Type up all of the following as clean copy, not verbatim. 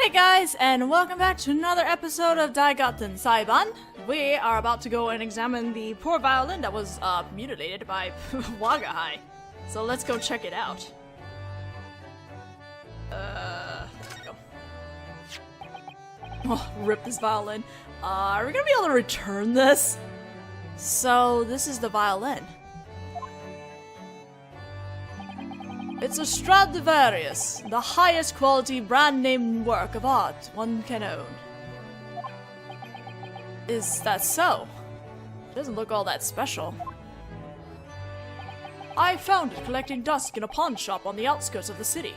Hey guys, and welcome back to another episode of Dai Gyakuten Saiban. We are about to go and examine the poor violin that was mutilated by Wagahai. So let's go check it out. There we go. Oh, rip this violin. Are we gonna be able to return this? So this is the violin. It's a Stradivarius, the highest quality brand name work of art one can own. Is that so? It doesn't look all that special. I found it collecting dust in a pawn shop on the outskirts of the city.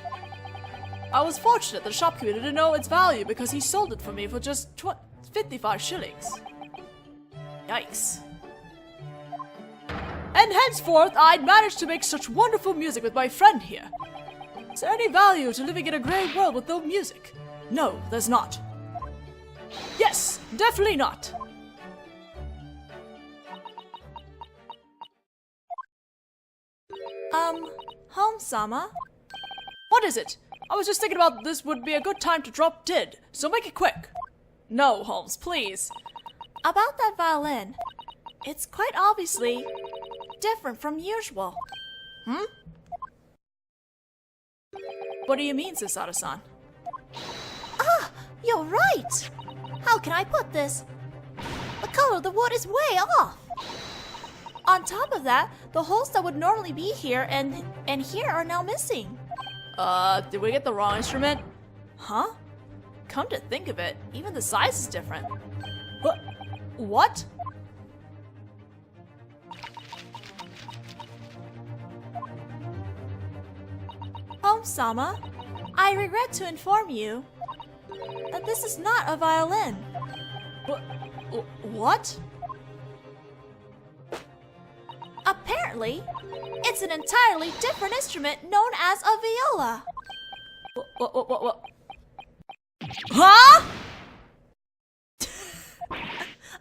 I was fortunate the shopkeeper didn't know its value because he sold it for me for just 55 shillings. Yikes. And henceforth, I'd managed to make such wonderful music with my friend here. Is there any value to living in a grey world with no music? No, there's not. Yes, definitely not. Home-sama? What is it? I was just thinking about this would be a good time to drop dead, so make it quick. No, Holmes, please. About that violin, it's quite obviously different from usual. What do you mean, Susato-san? Ah, you're right! How can I put this? The color of the wood is way off! On top of that, the holes that would normally be here and here are now missing. Did we get the wrong instrument? Huh? Come to think of it, even the size is different. What? Home-sama, I regret to inform you that this is not a violin. What? Apparently, it's an entirely different instrument known as a viola. What? Huh?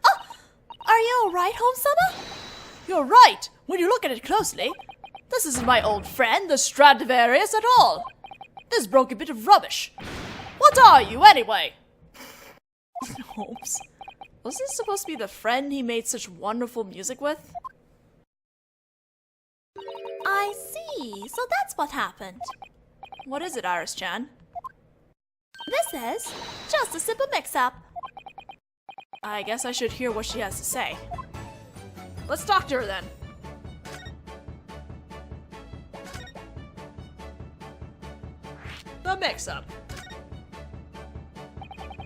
Oh, are you alright, Home-sama? You're right. When you look at it closely, this isn't my old friend, the Stradivarius, at all. This broken bit of rubbish. What are you, anyway? Holmes, was this supposed to be the friend he made such wonderful music with? I see. So that's what happened. What is it, Iris-chan? This is just a simple mix-up. I guess I should hear what she has to say. Let's talk to her then. The mix-up.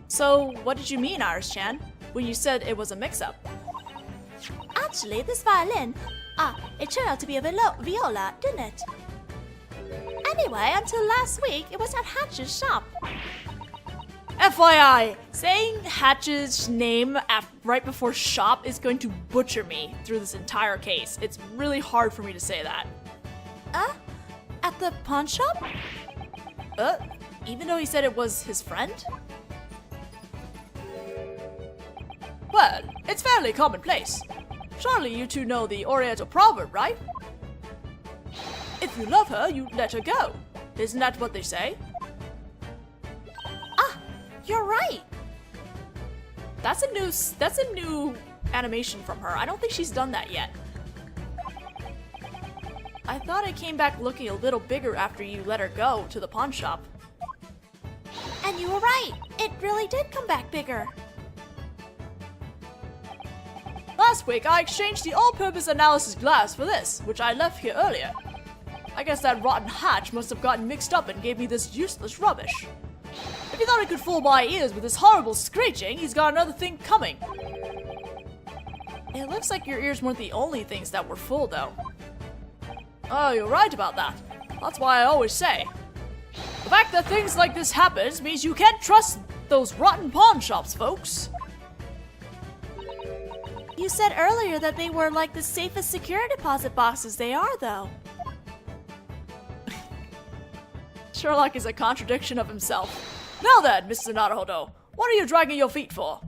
So, what did you mean, Iris-chan, when you said it was a mix-up? Actually, this violin, it turned out to be a viola, didn't it? Anyway, until last week, it was at Hatch's shop. FYI, saying Hatch's name right before shop is going to butcher me through this entire case. It's really hard for me to say that. At the pawn shop? Even though he said it was his friend? Well, it's fairly commonplace. Surely you two know the Oriental proverb, right? If you love her, you let her go. Isn't that what they say? You're right. That's a new animation from her. I don't think she's done that yet. I thought it came back looking a little bigger after you let her go to the pawn shop. And you were right. It really did come back bigger. Last week, I exchanged the all-purpose analysis glass for this, which I left here earlier. I guess that rotten Hatch must have gotten mixed up and gave me this useless rubbish. If he thought he could fool my ears with this horrible screeching, he's got another thing coming. It looks like your ears weren't the only things that were full, though. Oh, you're right about that. That's why I always say, the fact that things like this happens means you can't trust those rotten pawn shops, folks. You said earlier that they were like the safest security deposit boxes they are, though. Sherlock is a contradiction of himself. Now then, Mr. Naruhodo, what are you dragging your feet for?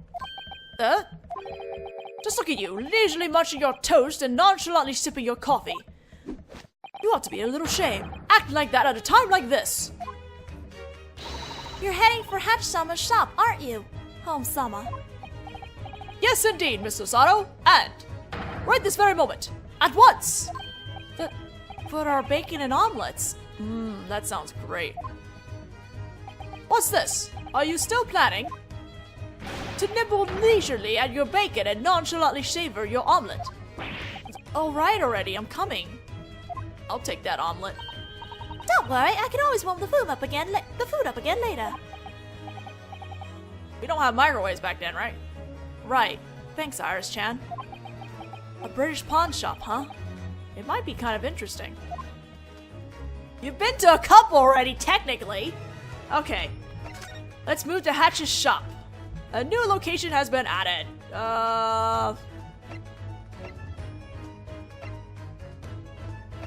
Just look at you, leisurely munching your toast and nonchalantly sipping your coffee. You ought to be a little ashamed, acting like that at a time like this. You're heading for Hatch-sama's shop, aren't you, Home-sama? Yes, indeed, Mr. Sato. And right this very moment, at once. But our bacon and omelets. That sounds great. What's this? Are you still planning to nibble leisurely at your bacon and nonchalantly savor your omelet? All right already, I'm coming. I'll take that omelet. Don't worry, I can always warm the food up again later. We don't have microwaves back then, right? Right. Thanks, Iris-chan. A British pawn shop, huh? It might be kind of interesting. You've been to a couple already, technically. Okay. Let's move to Hatch's shop. A new location has been added.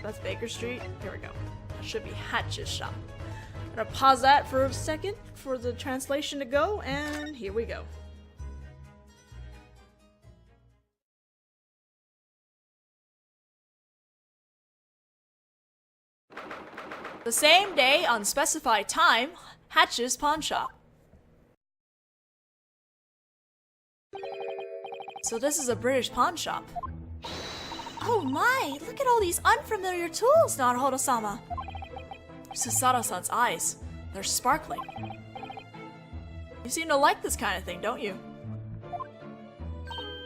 That's Baker Street. Here we go. That should be Hatch's shop. I'm gonna pause that for a second for the translation to go, and here we go. The same day, unspecified time, Hatch's pawn shop. So this is a British pawn shop. Oh my, look at all these unfamiliar tools, Naruhodo-sama. Susato-san's eyes. They're sparkling. You seem to like this kind of thing, don't you?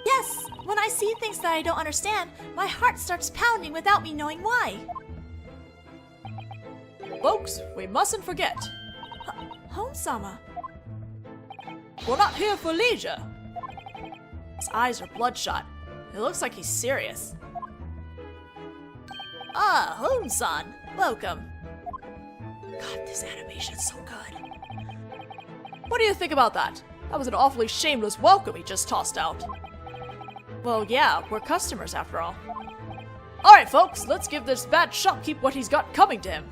Yes, when I see things that I don't understand, my heart starts pounding without me knowing why. Folks, we mustn't forget. Home-sama. We're not here for leisure. His eyes are bloodshot. It looks like he's serious. Ah, Home-san. Welcome. God, this animation's so good. What do you think about that? That was an awfully shameless welcome he just tossed out. Well, yeah, we're customers after all. Alright, folks, let's give this bad shopkeep what he's got coming to him.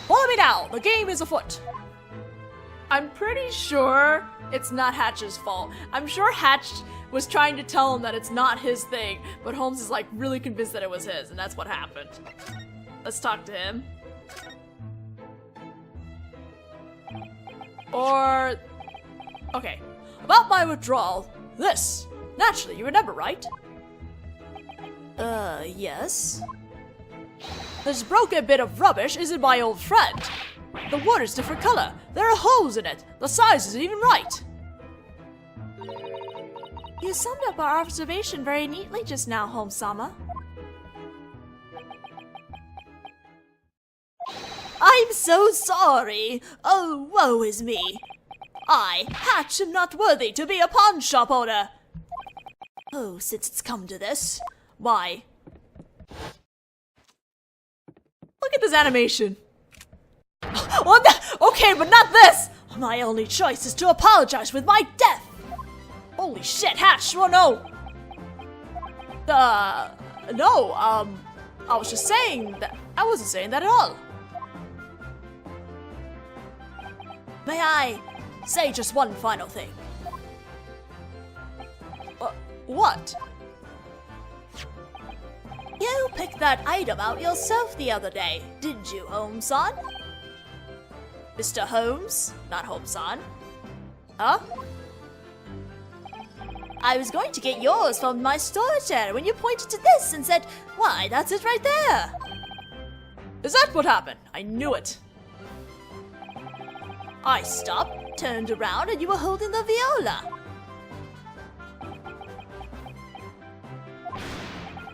Follow me now, the game is afoot. I'm pretty sure it's not Hatch's fault. I'm sure Hatch was trying to tell him that it's not his thing, but Holmes is like really convinced that it was his, and that's what happened. Let's talk to him. Or... okay. About my withdrawal, this. Naturally, you remember, right? Yes. This broken bit of rubbish isn't my old friend. The water's different color. There are holes in it. The size isn't even right. You summed up our observation very neatly just now, Home-sama. I'm so sorry. Oh, woe is me. I, Hatch, am not worthy to be a pawn shop owner. Oh, since it's come to this, why? Look at this animation. What the? Okay, but not this! My only choice is to apologize with my death! Holy shit, Hatch, oh no! No, I was just saying that. I wasn't saying that at all. May I say just one final thing? What? You picked that item out yourself the other day, didn't you, Holmes-san? Mr. Holmes, not Holmes-san. Huh? I was going to get yours from my storage area when you pointed to this and said, why, that's it right there. Is that what happened? I knew it. I stopped, turned around, and you were holding the viola.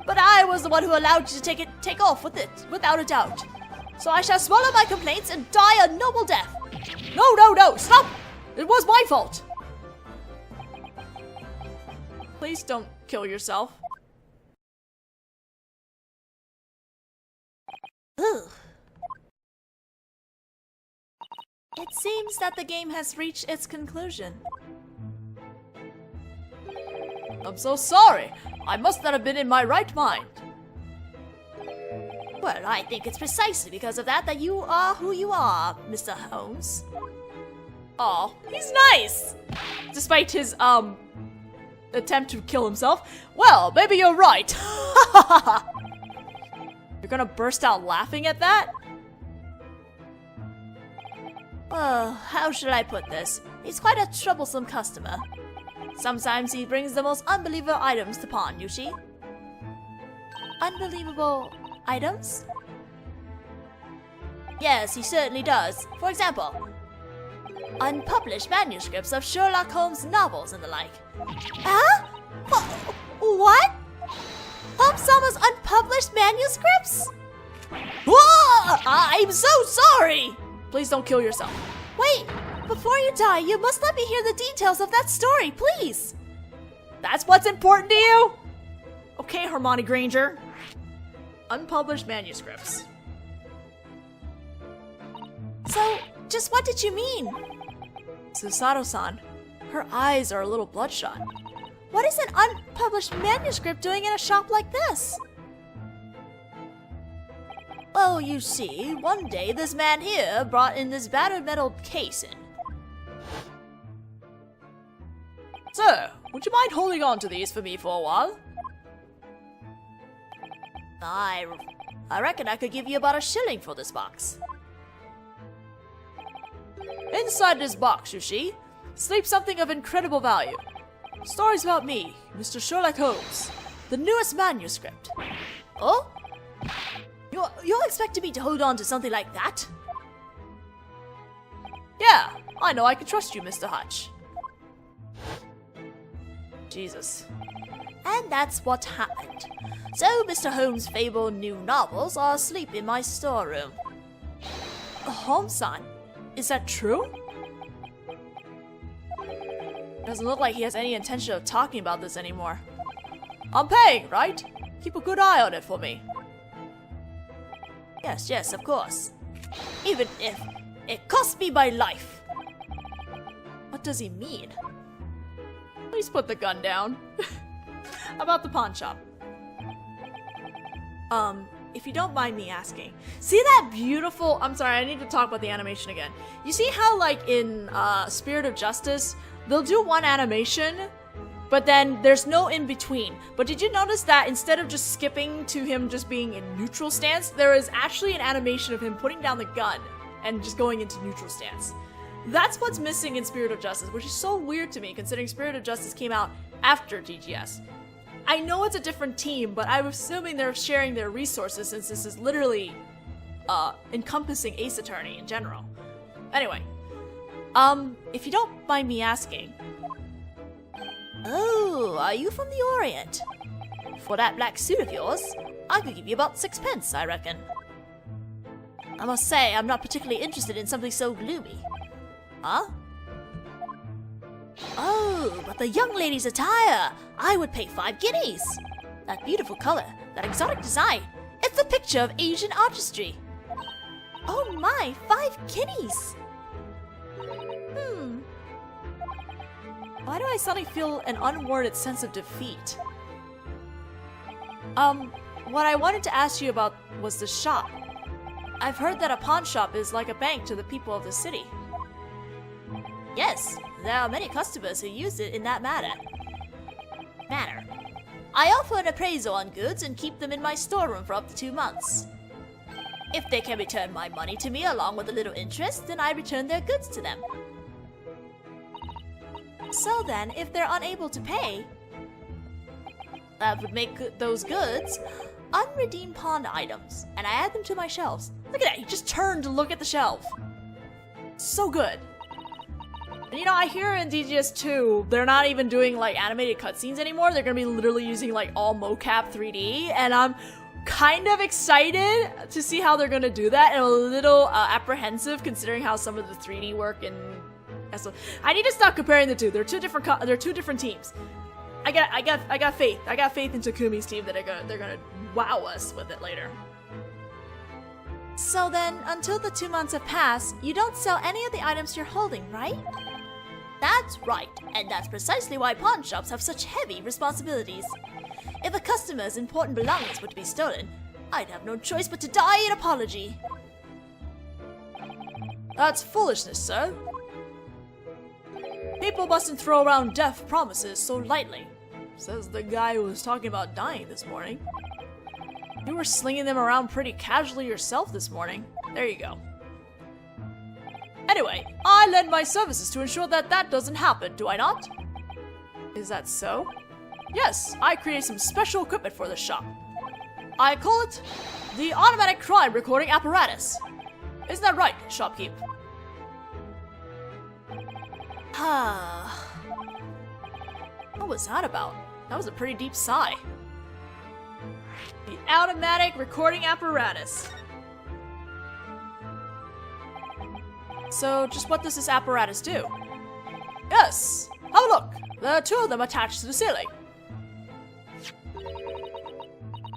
But I was the one who allowed you to take off with it, without a doubt. So I shall swallow my complaints and die a noble death. No, stop! It was my fault. Please don't kill yourself. Ugh. It seems that the game has reached its conclusion. I'm so sorry. I must not have been in my right mind. Well, I think it's precisely because of that you are who you are, Mr. Holmes. Aw, he's nice! Despite his, attempt to kill himself. Well, maybe you're right. You're gonna burst out laughing at that? Oh, how should I put this? He's quite a troublesome customer. Sometimes he brings the most unbelievable items to pawn, you see? Unbelievable items? Yes, he certainly does. For example, unpublished manuscripts of Sherlock Holmes novels and the like. Huh? What? Holmes-Sama's unpublished manuscripts? Whoa! I'm so sorry! Please don't kill yourself. Wait, before you die, you must let me hear the details of that story, please. That's what's important to you? Okay, Hermione Granger. Unpublished manuscripts. So, just what did you mean? Susato-san, her eyes are a little bloodshot. What is an unpublished manuscript doing in a shop like this? Well, you see, one day this man here brought in this battered metal case in. Sir, would you mind holding on to these for me for a while? I reckon I could give you about $1 for this box. Inside this box, you see, sleeps something of incredible value. Stories about me, Mr. Sherlock Holmes. The newest manuscript. Oh? You're expecting me to hold on to something like that? Yeah, I know I can trust you, Mr. Hutch. Jesus. And that's what happened. So Mr. Holmes' fabled new novels are asleep in my storeroom. Holmes-san, is that true? Doesn't look like he has any intention of talking about this anymore. I'm paying, right? Keep a good eye on it for me. Yes, of course. Even if it cost me my life. What does he mean? Please put the gun down. About the pawn shop. If you don't mind me asking, see that beautiful, I'm sorry, I need to talk about the animation again. You see how, like, in Spirit of Justice, they'll do one animation, but then there's no in-between. But did you notice that instead of just skipping to him just being in neutral stance, there is actually an animation of him putting down the gun and just going into neutral stance? That's what's missing in Spirit of Justice, which is so weird to me, considering Spirit of Justice came out after DGS. I know it's a different team, but I'm assuming they're sharing their resources since this is literally encompassing Ace Attorney in general. Anyway, if you don't mind me asking. Oh, are you from the Orient? For that black suit of yours, I could give you about 6 pence, I reckon. I must say, I'm not particularly interested in something so gloomy. Huh? Oh, but the young lady's attire! I would pay 5 guineas! That beautiful color, that exotic design, it's a picture of Asian artistry. Oh my, 5 guineas! Why do I suddenly feel an unwarranted sense of defeat? What I wanted to ask you about was the shop. I've heard that a pawn shop is like a bank to the people of the city. Yes, there are many customers who use it in that manner. I offer an appraisal on goods and keep them in my storeroom for up to 2 months. If they can return my money to me along with a little interest, then I return their goods to them. So then, if they're unable to pay, that would make those goods unredeemed pawned items, and I add them to my shelves. Look at that, he just turned to look at the shelf. So good. And you know, I hear in DGS 2, they're not even doing like animated cutscenes anymore. They're gonna be literally using like all mocap 3D, and I'm kind of excited to see how they're gonna do that, and a little apprehensive considering how some of the 3D work and I need to stop comparing the two. They're two different teams. I got faith. I got faith in Takumi's team that they're gonna wow us with it later. So then, until the 2 months have passed, you don't sell any of the items you're holding, right? That's right, and that's precisely why pawn shops have such heavy responsibilities. If a customer's important belongings were to be stolen, I'd have no choice but to die in apology. That's foolishness, sir. People mustn't throw around death promises so lightly, says the guy who was talking about dying this morning. You were slinging them around pretty casually yourself this morning. There you go. Anyway. Anyway, I lend my services to ensure that that doesn't happen, do I not? Is that so? Yes, I create some special equipment for the shop. I call it the automatic crime recording apparatus. Isn't that right, shopkeep? What was that about? That was a pretty deep sigh. The automatic recording apparatus. So, just what does this apparatus do? Yes! Have a look! There are two of them attached to the ceiling.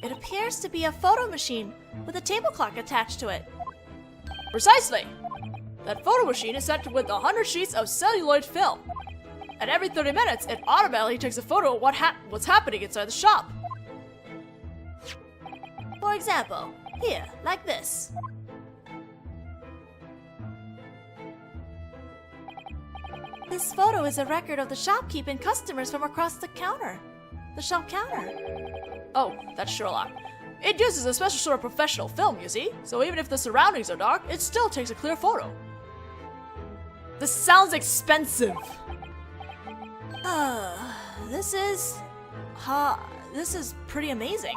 It appears to be a photo machine with a table clock attached to it. Precisely! That photo machine is set with 100 sheets of celluloid film. And every 30 minutes, it automatically takes a photo of what's happening inside the shop. For example, here, like this. This photo is a record of the shopkeep and customers from across the counter. The shop counter. Oh, that's Sherlock. It uses a special sort of professional film, you see, so even if the surroundings are dark, it still takes a clear photo. This sounds expensive. This is pretty amazing.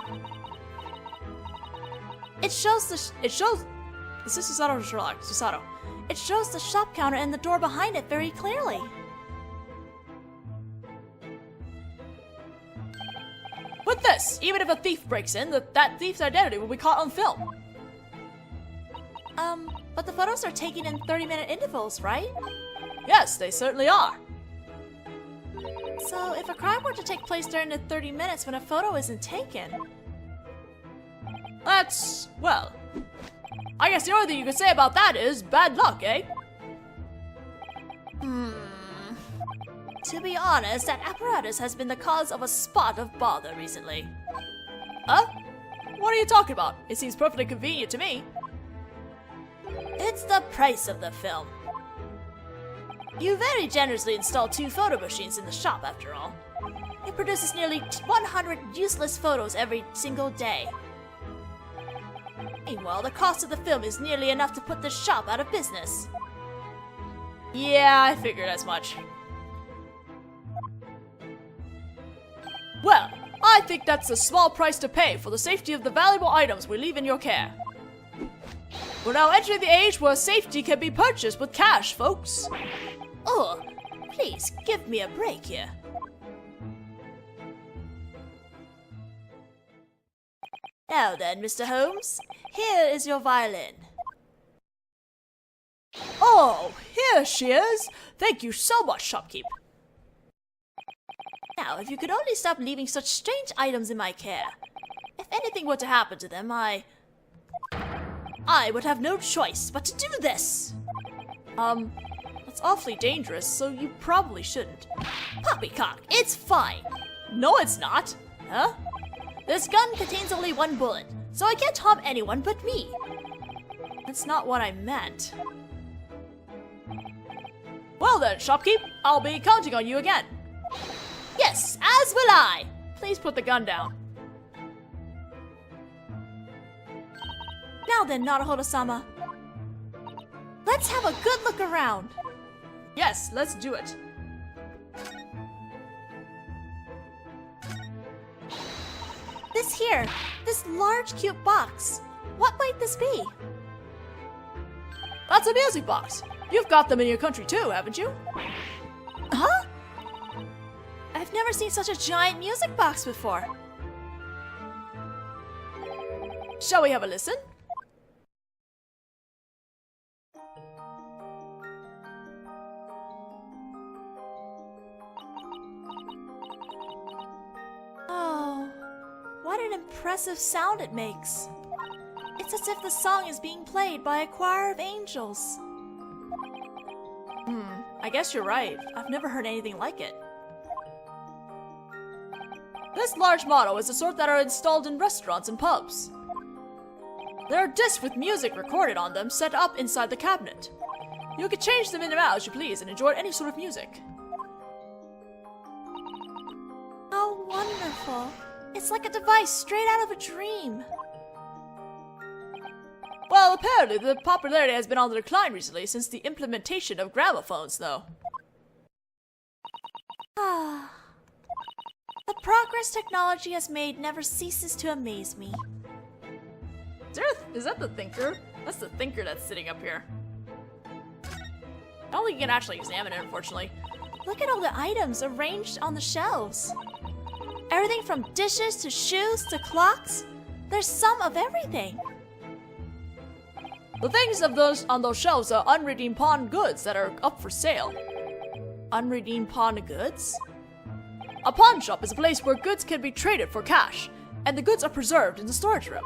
It shows Is this Susato or Sherlock? Susato. It shows the shop counter and the door behind it very clearly. With this, even if a thief breaks in, that thief's identity will be caught on film. But the photos are taken in 30-minute intervals, right? Yes, they certainly are. So, if a crime were to take place during the 30 minutes when a photo isn't taken... That's, well... I guess the only thing you could say about that is bad luck, eh? To be honest, that apparatus has been the cause of a spot of bother recently. Huh? What are you talking about? It seems perfectly convenient to me. It's the price of the film. You very generously installed 2 photo machines in the shop, after all. It produces nearly 100 useless photos every single day. Meanwhile, the cost of the film is nearly enough to put the shop out of business. Yeah, I figured as much. Well, I think that's a small price to pay for the safety of the valuable items we leave in your care. We're now entering the age where safety can be purchased with cash, folks. Oh, please give me a break here. Now then, Mr. Holmes, here is your violin. Oh, here she is! Thank you so much, shopkeep. Now, if you could only stop leaving such strange items in my care. If anything were to happen to them, I would have no choice but to do this. That's awfully dangerous, so you probably shouldn't. Poppycock, it's fine. No, it's not. Huh? This gun contains only 1 bullet, so I can't harm anyone but me. That's not what I meant. Well then, shopkeep, I'll be counting on you again. Yes, as will I. Please put the gun down. Now then, Naruhodo-sama. Let's have a good look around. Yes, let's do it. This large cute box. What might this be? That's a music box. You've got them in your country too, haven't you? Huh? I've never seen such a giant music box before. Shall we have a listen? Oh, what an impressive sound it makes. It's as if the song is being played by a choir of angels. I guess you're right. I've never heard anything like it. This large model is the sort that are installed in restaurants and pubs. There are discs with music recorded on them set up inside the cabinet. You can change them in and out as you please and enjoy any sort of music. How wonderful. It's like a device straight out of a dream. Well, apparently the popularity has been on the decline recently since the implementation of gramophones, though. Ah. The progress technology has made never ceases to amaze me. Is that the thinker? That's the thinker that's sitting up here. I don't think you can actually examine it, unfortunately. Look at all the items arranged on the shelves. Everything from dishes to shoes to clocks. There's some of everything. The things on those shelves are unredeemed pawned goods that are up for sale. Unredeemed pawned goods? A pawn shop is a place where goods can be traded for cash, and the goods are preserved in the storage room.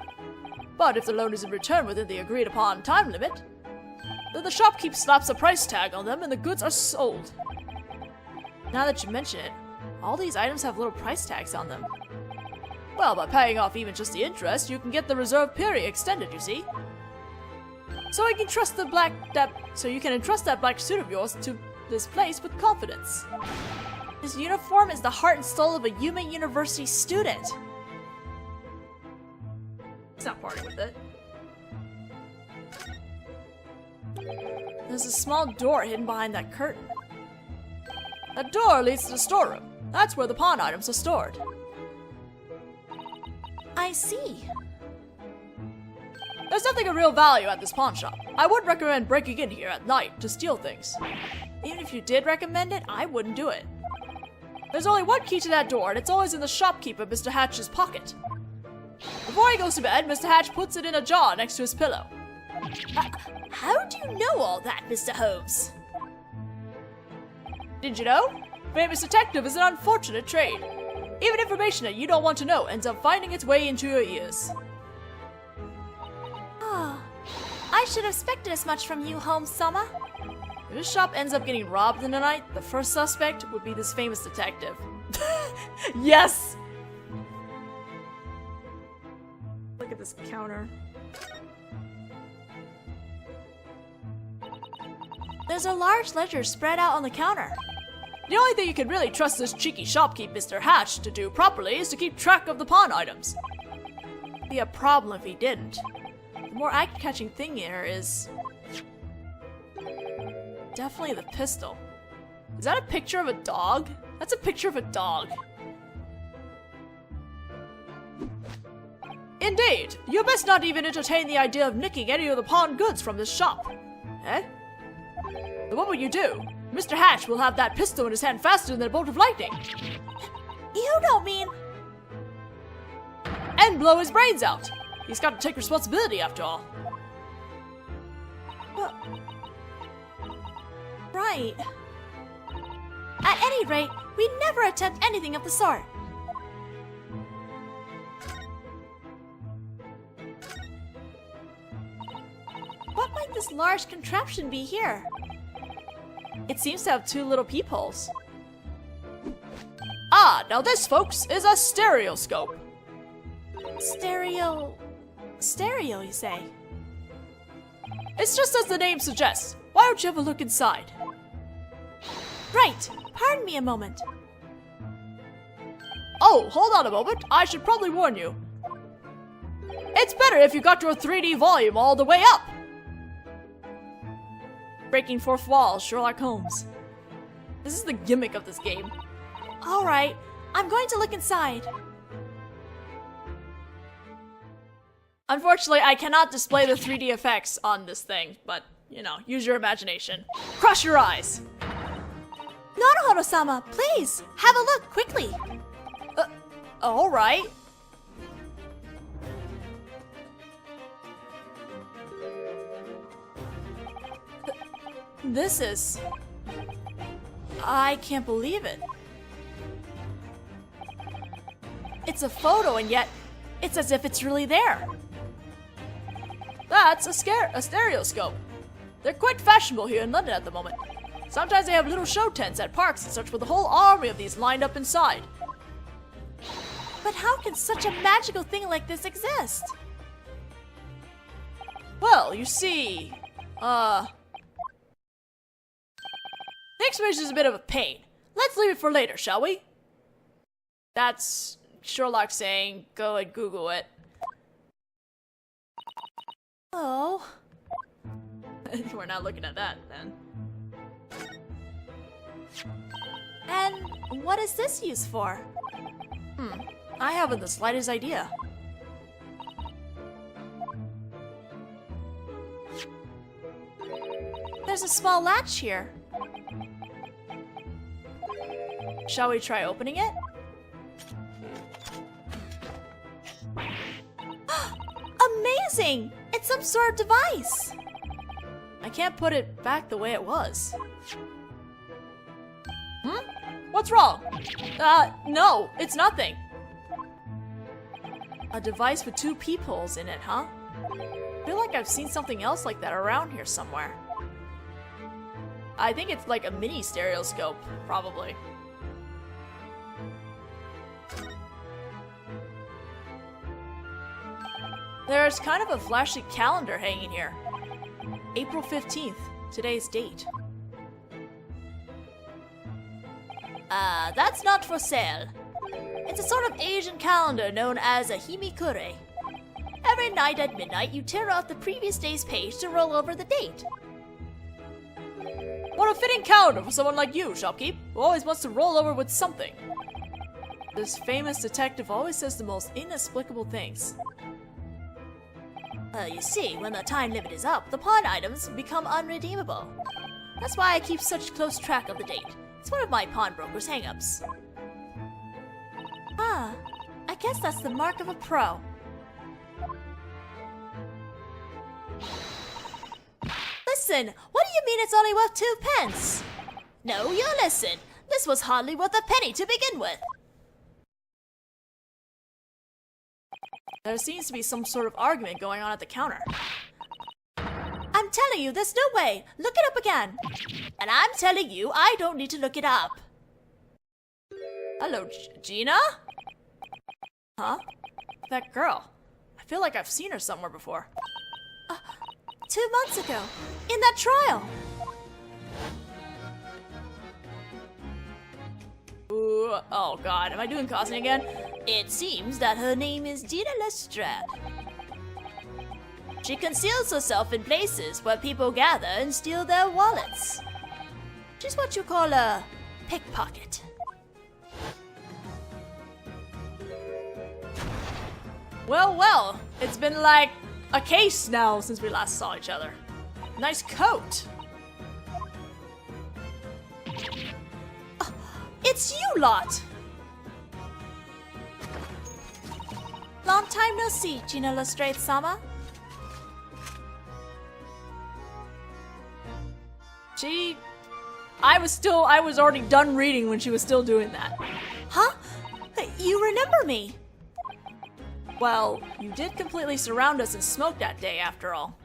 But if the loan isn't returned within the agreed upon time limit, then the shopkeep slaps a price tag on them and the goods are sold. Now that you mention it, all these items have little price tags on them. Well, by paying off even just the interest, you can get the reserve period extended, you see. So you can entrust that black suit of yours to this place with confidence. This uniform is the heart and soul of a Yuma University student. He's not parting with it. There's a small door hidden behind that curtain. That door leads to the storeroom. That's where the pawn items are stored. I see. There's nothing of real value at this pawn shop. I wouldn't recommend breaking in here at night to steal things. Even if you did recommend it, I wouldn't do it. There's only one key to that door, and it's always in the shopkeeper, Mr. Hatch's pocket. Before he goes to bed, Mr. Hatch puts it in a jar next to his pillow. How do you know all that, Mr. Holmes? Did you know? Famous detective is an unfortunate trade. Even information that you don't want to know ends up finding its way into your ears. I should have expected as much from you, Holmes-sama. If this shop ends up getting robbed in the night, the first suspect would be this famous detective. Yes! Look at this counter. There's a large ledger spread out on the counter. The only thing you can really trust this cheeky shopkeep Mr. Hatch to do properly is to keep track of the pawn items. It'd be a problem if he didn't. The more eye-catching thing here is definitely the pistol. Is that a picture of a dog? That's a picture of a dog. Indeed, you best not even entertain the idea of nicking any of the pawn goods from this shop. Eh? Then what will you do? Mr. Hatch will have that pistol in his hand faster than a bolt of lightning. You don't mean... And blow his brains out. He's got to take responsibility after all. But... Right. At any rate, we'd never attempt anything of the sort. What might this large contraption be here? It seems to have two little peepholes. Ah, now this, folks, is a stereoscope. Stereo, you say? It's just as the name suggests. Why don't you have a look inside? Right. Pardon me a moment. Oh, hold on a moment. I should probably warn you. It's better if you got your 3D volume all the way up. Breaking fourth wall, Sherlock Holmes. This is the gimmick of this game. Alright, I'm going to look inside. Unfortunately, I cannot display the 3D effects on this thing, but, you know, use your imagination. Cross your eyes. Nonohoro-sama, please, have a look, quickly. Alright. This is... I can't believe it. It's a photo, and yet it's as if it's really there. That's a stereoscope. They're quite fashionable here in London at the moment. Sometimes they have little show tents at parks and such with a whole army of these lined up inside. But how can such a magical thing like this exist? Well, you see, the explanation is a bit of a pain. Let's leave it for later, shall we? That's Sherlock saying, go and Google it. Oh. We're not looking at that, then. And what is this used for? I haven't the slightest idea. There's a small latch here. Shall we try opening it? Amazing! It's some sort of device. I can't put it back the way it was. What's wrong? No, it's nothing. A device with 2 peepholes in it, huh? I feel like I've seen something else like that around here somewhere. I think it's like a mini stereoscope, probably. There's kind of a flashy calendar hanging here. April 15th, today's date. That's not for sale. It's a sort of Asian calendar known as a himikure. Every night at midnight, you tear out the previous day's page to roll over the date. What a fitting calendar for someone like you, shopkeep, who always wants to roll over with something. This famous detective always says the most inexplicable things. You see, when the time limit is up, the pawn items become unredeemable. That's why I keep such close track of the date. It's one of my pawnbroker's hang-ups. Ah, I guess that's the mark of a pro. Listen, what do you mean it's only worth 2 pence? No, you listen. This was hardly worth a penny to begin with. There seems to be some sort of argument going on at the counter. I'm telling you, there's no way. Look it up again. And I'm telling you, I don't need to look it up. Hello, Gina? Huh? That girl. I feel like I've seen her somewhere before. 2 months ago, in that trial. Ooh, oh god, am I doing costing again? It seems that her name is Gina Lestrade. She conceals herself in places where people gather and steal their wallets. She's what you call a pickpocket. Well, well, it's been like a case now since we last saw each other. Nice coat. It's you lot! Long time no see, Gina Lestrade-sama. I was already done reading when she was still doing that. Huh? You remember me? Well, you did completely surround us in smoke that day after all.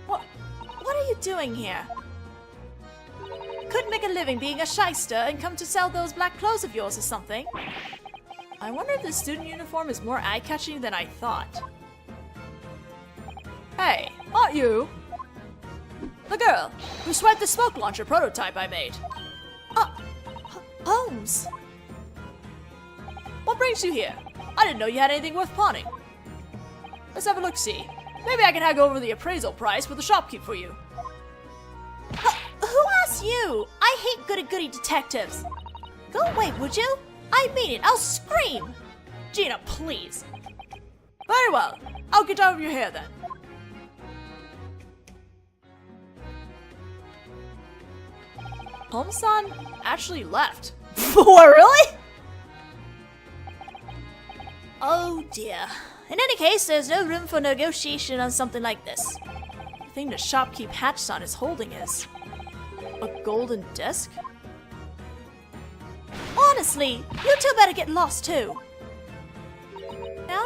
What are you doing here? Couldn't make a living being a shyster and come to sell those black clothes of yours or something? I wonder if the student uniform is more eye-catching than I thought. Hey, aren't you? The girl who swiped the smoke launcher prototype I made. Holmes. What brings you here? I didn't know you had anything worth pawning. Let's have a look-see. Maybe I can haggle over the appraisal price with the shopkeep for you. Who asked you? I hate goody-goody detectives. Go away, would you? I mean it, I'll scream. Gina, please. Very well. I'll get out of your hair then. Holmes-san actually left. What, really? Oh dear. In any case, there's no room for negotiation on something like this. The thing the shopkeep Hatch-san is holding is a golden disc? Honestly, you two better get lost too.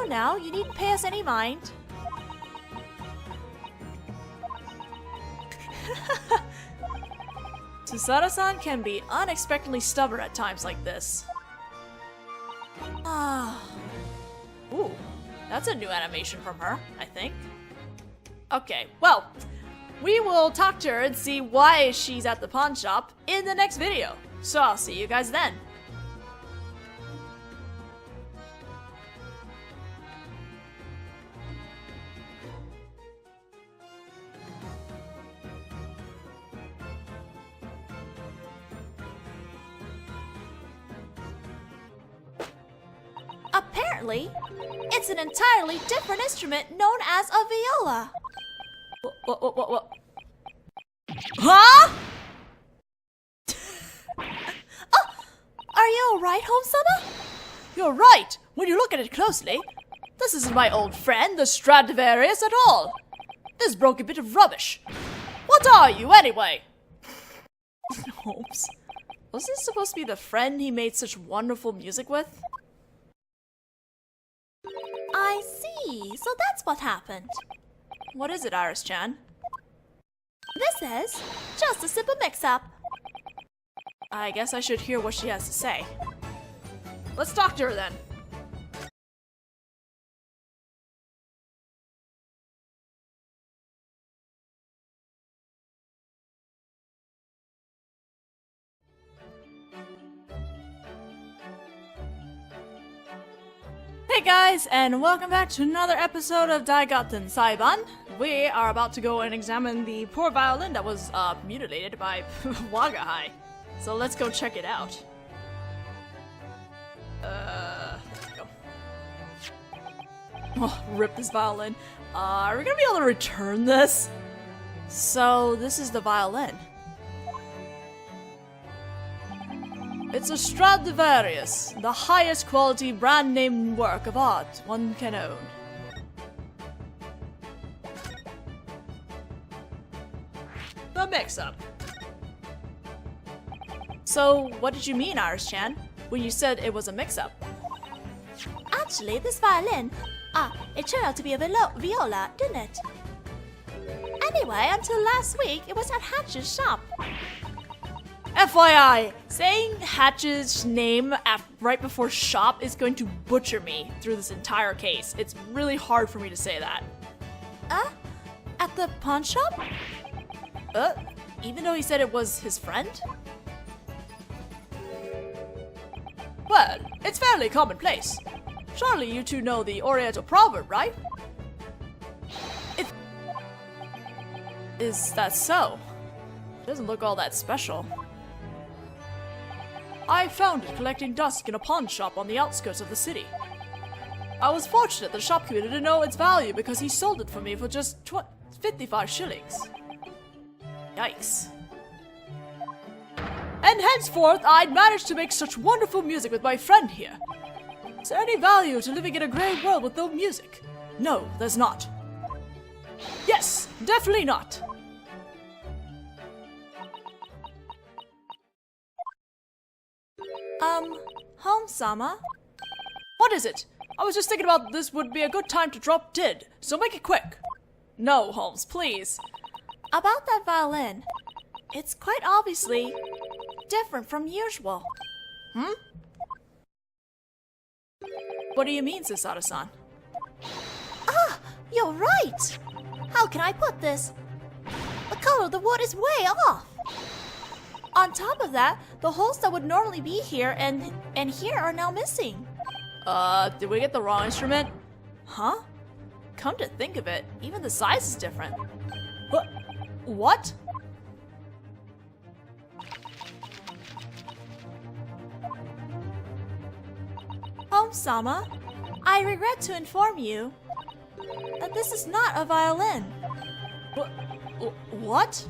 Now, you needn't pay us any mind. Susato-san can be unexpectedly stubborn at times like this. Ooh, that's a new animation from her, I think. Okay, well, we will talk to her and see why she's at the pawn shop in the next video. So I'll see you guys then. Apparently, it's an entirely different instrument known as a viola. What? Huh? Are you alright, Home-sama? You're right. When you look at it closely, this isn't my old friend, the Stradivarius, at all. This broken bit of rubbish. What are you, anyway? Holmes. Was this supposed to be the friend he made such wonderful music with? I see. So that's what happened. What is it, Iris-chan? This is just a simple mix-up. I guess I should hear what she has to say. Let's talk to her then. Hey guys, and welcome back to another episode of Dai Gyakuten Saiban. We are about to go and examine the poor violin that was mutilated by Wagahai. So let's go check it out. Let's go. Oh, rip this violin. Are we gonna be able to return this? So this is the violin. It's a Stradivarius, the highest quality brand name work of art one can own. The mix-up. So, what did you mean, Iris-chan, when you said it was a mix-up? Actually, this violin, it turned out to be a viola, didn't it? Anyway, until last week, it was at Hatch's shop. FYI, saying Hatch's name right before shop is going to butcher me through this entire case. It's really hard for me to say that. At the pawn shop? Even though he said it was his friend? Well, it's fairly commonplace. Surely you two know the Oriental proverb, right? Is that so? It doesn't look all that special. I found it collecting dust in a pawn shop on the outskirts of the city. I was fortunate the shopkeeper didn't know its value because he sold it for me for just 55 shillings. Yikes. And henceforth, I'd managed to make such wonderful music with my friend here. Is there any value to living in a grey world with no music? No, there's not. Yes, definitely not. Home-sama? What is it? I was just thinking about this would be a good time to drop dead, so make it quick. No, Holmes, please. About that violin, it's quite obviously different from usual. What do you mean, Sasada-san? You're right! How can I put this? The color of the wood is way off! On top of that, the holes that would normally be here and here are now missing. Did we get the wrong instrument? Huh? Come to think of it, even the size is different. What? Home-sama, I regret to inform you that this is not a violin. What?